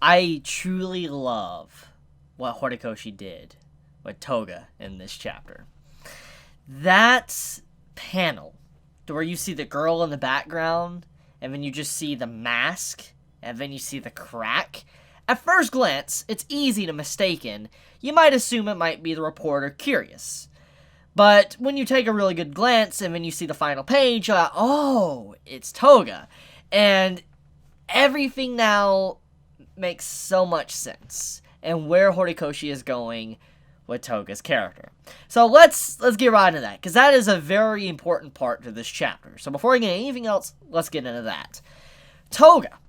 I truly love what Horikoshi did with Toga in this chapter. That panel where you see the girl in the background, and then you just see the mask, and then you see the crack. At first glance, it's easy to mistaken. You might assume it might be the reporter curious. But when you take a really good glance, and then you see the final page, you're like, oh, it's Toga. And everything now makes so much sense, and where Horikoshi is going with Toga's character. So let's get right into that, because that is a very important part to this chapter. So before I get into anything else, let's get into that. Toga,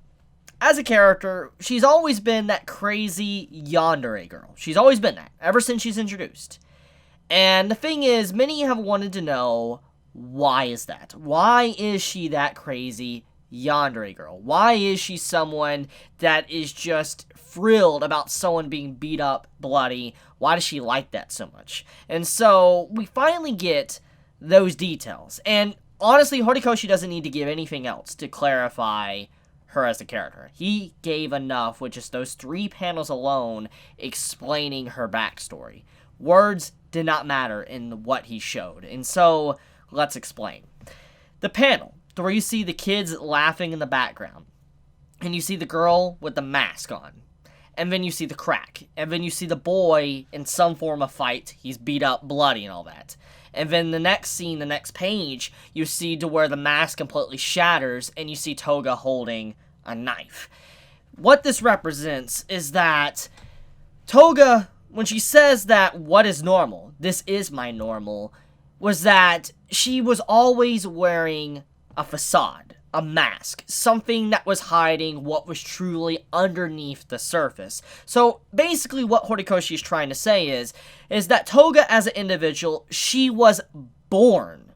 as a character, she's always been that crazy yandere girl. She's always been that, ever since she's introduced. And the thing is, many have wanted to know, why is that? Why is she that crazy yandere girl? Why is she someone that is just thrilled about someone being beat up, bloody? Why does she like that so much? And so we finally get those details. And honestly, Horikoshi doesn't need to give anything else to clarify her as a character. He gave enough with just those 3 panels alone explaining her backstory. Words did not matter in what he showed. And so let's explain. The panel where you see the kids laughing in the background, and you see the girl with the mask on, and then you see the crack, and then you see the boy in some form of fight. He's beat up, bloody, and all that. And then the next scene, the next page, you see to where the mask completely shatters, and you see Toga holding a knife. What this represents is that Toga, when she says that what is normal, this is my normal, was that she was always wearing a facade, a mask, something that was hiding what was truly underneath the surface. So basically what Horikoshi is trying to say is that Toga as an individual, she was born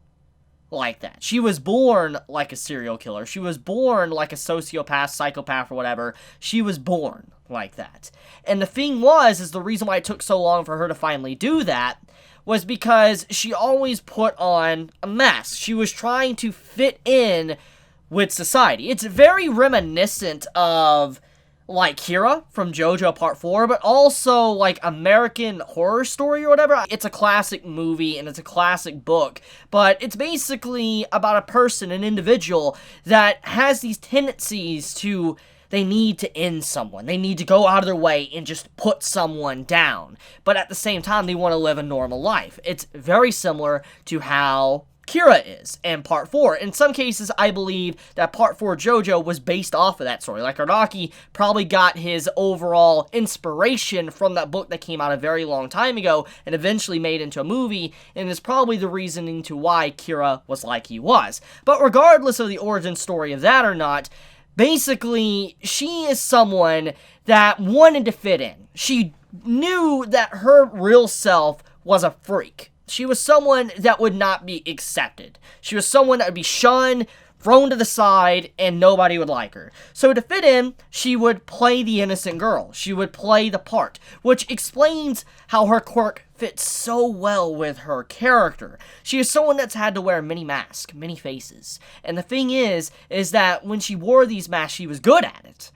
like that. She was born like a serial killer. She was born like a sociopath, psychopath, or whatever. She was born like that. And the thing is the reason why it took so long for her to finally do that was because she always put on a mask. She was trying to fit in with society. It's very reminiscent of, like, Kira from JoJo Part 4, but also, like, American Horror Story or whatever. It's a classic movie, and it's a classic book, but it's basically about a person, an individual, that has these tendencies to, they need to end someone. They need to go out of their way and just put someone down. But at the same time, they want to live a normal life. It's very similar to how Kira is in Part 4. In some cases, I believe that Part 4 JoJo was based off of that story. Like, Araki probably got his overall inspiration from that book that came out a very long time ago and eventually made into a movie, and is probably the reasoning to why Kira was like he was. But regardless of the origin story of that or not, basically, she is someone that wanted to fit in. She knew that her real self was a freak. She was someone that would not be accepted. She was someone that would be shunned, thrown to the side, and nobody would like her. So to fit in, she would play the innocent girl. She would play the part, which explains how her quirk fits so well with her character. She is someone that's had to wear many masks, many faces. And the thing is that when she wore these masks, she was good at it.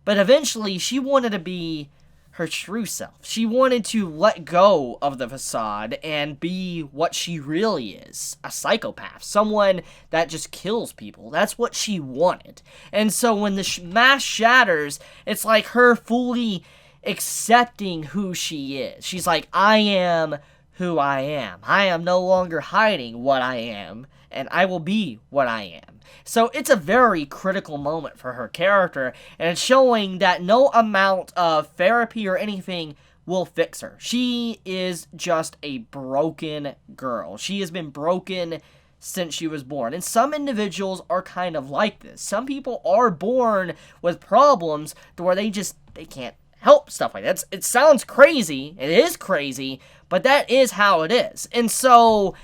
But eventually, she wanted to be her true self. She wanted to let go of the facade and be what she really is, a psychopath, someone that just kills people. That's what she wanted. And so when the mask shatters, it's like her fully accepting who she is. She's like, I am who I am. I am no longer hiding what I am, and I will be what I am. So it's a very critical moment for her character, and it's showing that no amount of therapy or anything will fix her. She is just a broken girl. She has been broken since she was born. And some individuals are kind of like this. Some people are born with problems to where they can't help stuff like that. It sounds crazy. It is crazy, but that is how it is. And so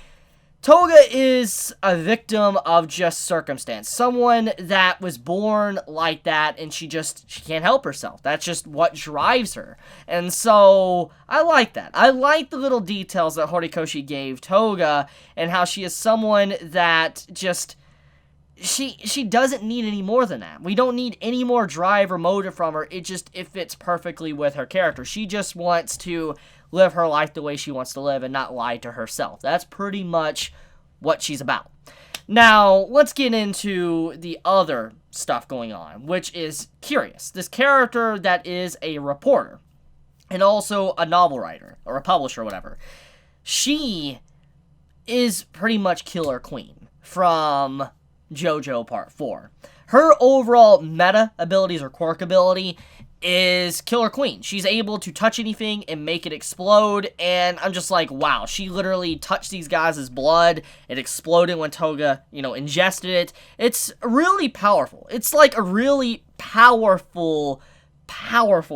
Toga is a victim of just circumstance. Someone that was born like that, and she can't help herself. That's just what drives her. And so I like that. I like the little details that Horikoshi gave Toga, and how she is someone that just she doesn't need any more than that. We don't need any more drive or motive from her. It fits perfectly with her character. She just wants to live her life the way she wants to live and not lie to herself. That's pretty much what she's about. Now, let's get into the other stuff going on, which is Curious. This character that is a reporter and also a novel writer or a publisher or whatever. She is pretty much Killer Queen from JoJo Part 4. Her overall meta abilities or quirk ability is Killer Queen. She's able to touch anything and make it explode, and I'm just like, wow, she literally touched these guys' blood. It exploded when Toga, ingested it. It's really powerful. It's like a really powerful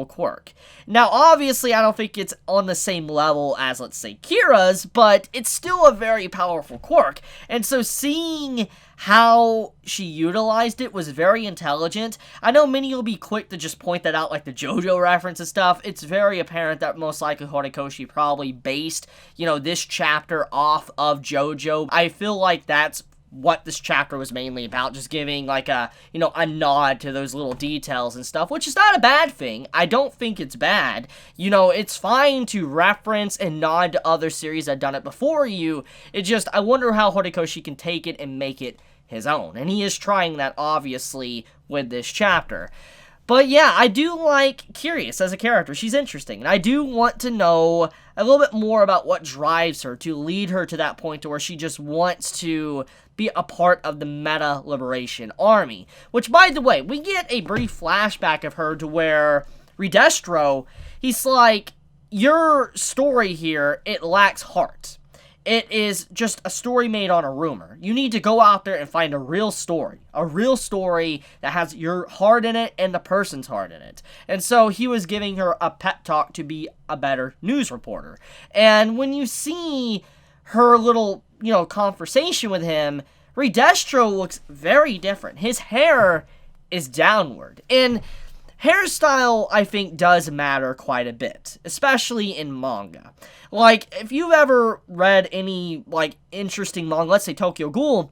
quirk. Now, obviously, I don't think it's on the same level as, let's say, Kira's, but it's still a very powerful quirk. And so seeing how she utilized it was very intelligent. I know many will be quick to just point that out, like the JoJo reference and stuff. It's very apparent that most likely Horikoshi probably based, this chapter off of JoJo. I feel like that's what this chapter was mainly about, just giving like a nod to those little details and stuff, which is not a bad thing. I don't think it's bad. It's fine to reference and nod to other series that have done it before you. It just, I wonder how Horikoshi can take it and make it his own. And he is trying that, obviously, with this chapter. But yeah, I do like Curious as a character. She's interesting. And I do want to know a little bit more about what drives her to lead her to that point to where she just wants to be a part of the Meta Liberation Army. Which, by the way, we get a brief flashback of her to where Redestro, he's like, your story here, it lacks heart. It is just a story made on a rumor. You need to go out there and find a real story that has your heart in it and the person's heart in it. And so he was giving her a pep talk to be a better news reporter. And when you see her little, conversation with him, Redestro looks very different. His hair is downward. And hairstyle, I think, does matter quite a bit, especially in manga. Like, if you've ever read any, interesting manga, let's say Tokyo Ghoul,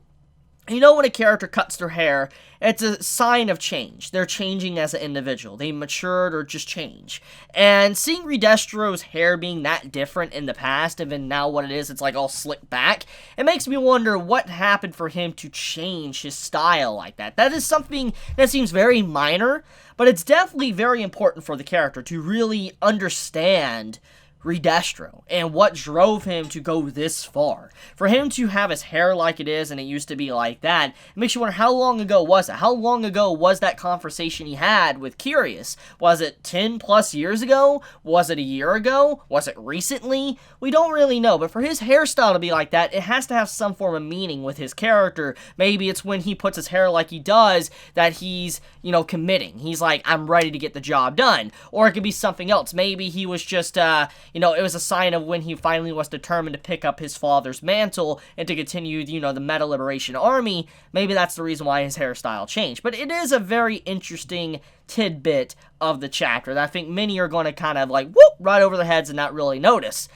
when a character cuts their hair, it's a sign of change. They're changing as an individual. They matured or just change. And seeing Redestro's hair being that different in the past, and then now what it is, it's like all slicked back, it makes me wonder what happened for him to change his style like that. That is something that seems very minor, but it's definitely very important for the character to really understand Redestro and what drove him to go this far. For him to have his hair like it is and it used to be like that, it makes you wonder, how long ago was it? How long ago was that conversation he had with Curious? Was it 10 plus years ago? Was it a year ago? Was it recently? We don't really know, but for his hairstyle to be like that, it has to have some form of meaning with his character. Maybe it's when he puts his hair like he does that he's, committing. He's like, I'm ready to get the job done. Or it could be something else. Maybe he was just, it was a sign of when he finally was determined to pick up his father's mantle and to continue, the Meta Liberation Army. Maybe that's the reason why his hairstyle changed. But it is a very interesting tidbit of the chapter that I think many are going to kind of whoop, right over their heads and not really notice.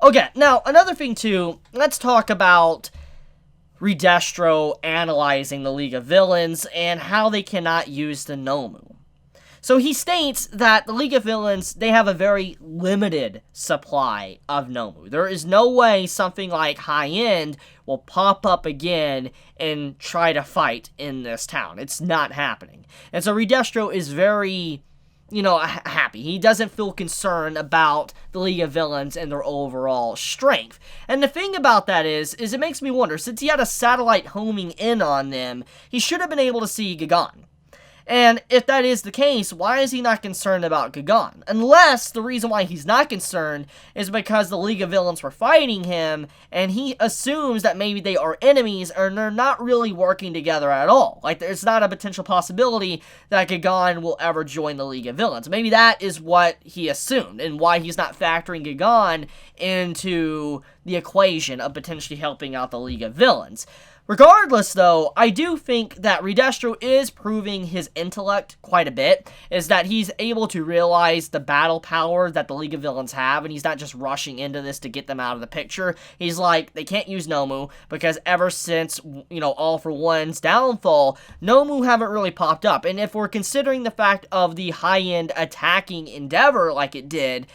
Okay, now, another thing too, let's talk about Redestro analyzing the League of Villains and how they cannot use the Nomu. So he states that the League of Villains, they have a very limited supply of Nomu. There is no way something like High End will pop up again and try to fight in this town. It's not happening. And so Redestro is very, happy. He doesn't feel concerned about the League of Villains and their overall strength. And the thing about that is it makes me wonder, since he had a satellite homing in on them, he should have been able to see Gagan. And if that is the case, why is he not concerned about Gagan? Unless the reason why he's not concerned is because the League of Villains were fighting him, and he assumes that maybe they are enemies, and they're not really working together at all. Like, there's not a potential possibility that Gagan will ever join the League of Villains. Maybe that is what he assumed, and why he's not factoring Gagan into the equation of potentially helping out the League of Villains. Regardless, though, I do think that Redestro is proving his intellect quite a bit, is that he's able to realize the battle power that the League of Villains have, and he's not just rushing into this to get them out of the picture. He's like, they can't use Nomu, because ever since, All For One's downfall, Nomu haven't really popped up, and if we're considering the fact of the high-end attacking endeavor like it did,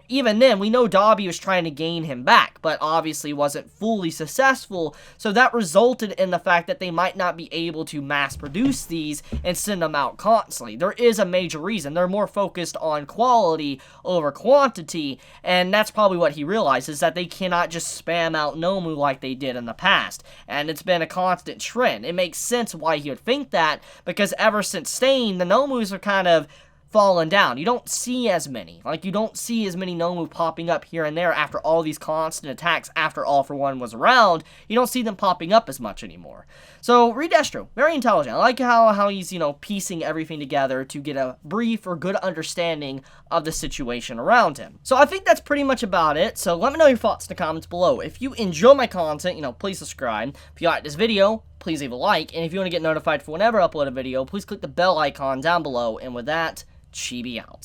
even then, we know Dabi was trying to gain him back, but obviously wasn't fully successful, so that resulted in the fact that they might not be able to mass produce these and send them out constantly. There is a major reason. They're more focused on quality over quantity, and that's probably what he realizes, that they cannot just spam out Nomu like they did in the past, and it's been a constant trend. It makes sense why he would think that, because ever since Stain, the Nomus are kind of fallen down. You don't see as many. You don't see as many Nomu popping up here and there after all these constant attacks after All For One was around. You don't see them popping up as much anymore. So, Redestro, very intelligent. I like how he's, piecing everything together to get a brief or good understanding of the situation around him. So, I think that's pretty much about it. So, let me know your thoughts in the comments below. If you enjoy my content, please subscribe. If you like this video, please leave a like. And if you want to get notified for whenever I upload a video, please click the bell icon down below. And with that, Chibi out.